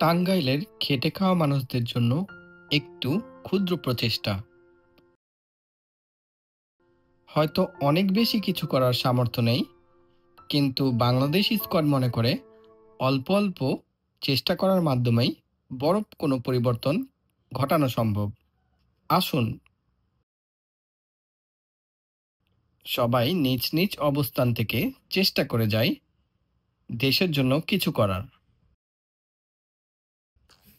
টাঙ্গাইলের খেটে খাওয়া মানুষদের জন্য একটু ক্ষুদ্র প্রচেষ্টা। হয়তো অনেক বেশি কিছু করার সামর্থ্য নেই, কিন্তু বাংলাদেশ স্কোয়াড মনে করে অল্প অল্প চেষ্টা করার মাধ্যমেই বড় কোনো পরিবর্তন ঘটানো সম্ভব। আসুন সবাই নিজ নিজ অবস্থান থেকে চেষ্টা করে যাই দেশের জন্য কিছু করার।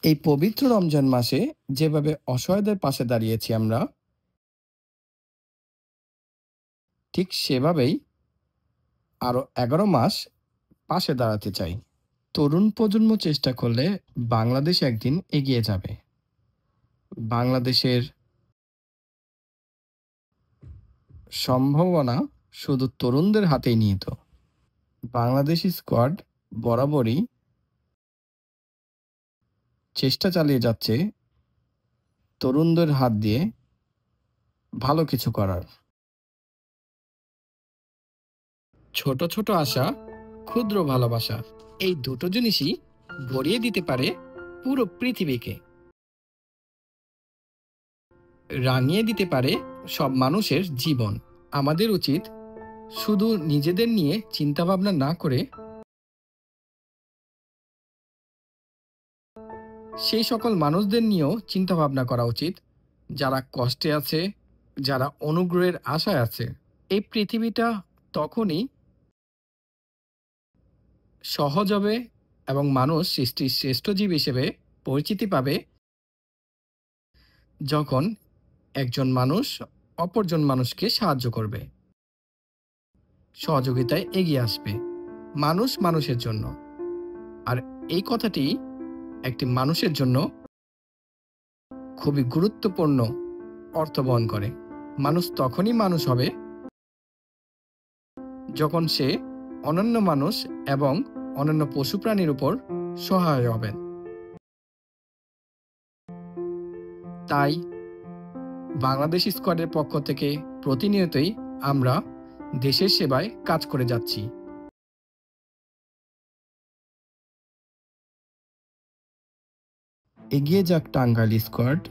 এই পবিত্র রমজান মাসে যেভাবে অসহায়দের পাশে দাঁড়িয়েছি আমরা, ঠিক সেভাবেই আরও 11 মাস পাশে দাঁড়াতে চাই। তরুণ প্রজন্ম চেষ্টা করলে বাংলাদেশ একদিন এগিয়ে যাবে। বাংলাদেশের সম্ভাবনা শুধু তরুণদের হাতেই নিহিত। বাংলাদেশ স্কোয়াড বরাবরই চেষ্টা চালিয়ে যাচ্ছে তরুণদের হাত দিয়ে ভালো কিছু করার। ছোট ছোট আশা, ক্ষুদ্র ভালোবাসা, এই দুটো জিনিসই ভরিয়ে দিতে পারে পুরো পৃথিবীকে, রাঙিয়ে দিতে পারে সব মানুষের জীবন। আমাদের উচিত শুধু নিজেদের নিয়ে চিন্তাভাবনা না করে সেই সকল মানুষদের নিয়েও চিন্তাভাবনা করা উচিত, যারা কষ্টে আছে, যারা অনুগ্রহের আশায় আছে। এই পৃথিবীটা তখনই সহজ হবে এবং মানুষ সৃষ্টির শ্রেষ্ঠ জীব হিসেবে পরিচিতি পাবে, যখন একজন মানুষ অপরজন মানুষকে সাহায্য করবে, সহযোগিতায় এগিয়ে আসবে। মানুষ মানুষের জন্য। আর এই কথাটি একটি মানুষের জন্য খুবই গুরুত্বপূর্ণ অর্থ বহন করে। মানুষ তখনই মানুষ হবে যখন সে অনন্য মানুষ এবং অনন্য পশু প্রাণীর উপর সহায় হবেন। তাই বাংলাদেশ স্কোয়াডের পক্ষ থেকে প্রতিনিয়তই আমরা দেশের সেবায় কাজ করে যাচ্ছি। এগিয়ে যাক টাঙ্গাইল স্কোয়াড,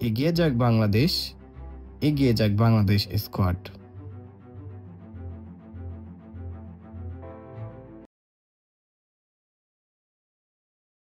এগিয়ে যাক বাংলাদেশ, এগিয়ে যাক বাংলাদেশ স্কোয়াড।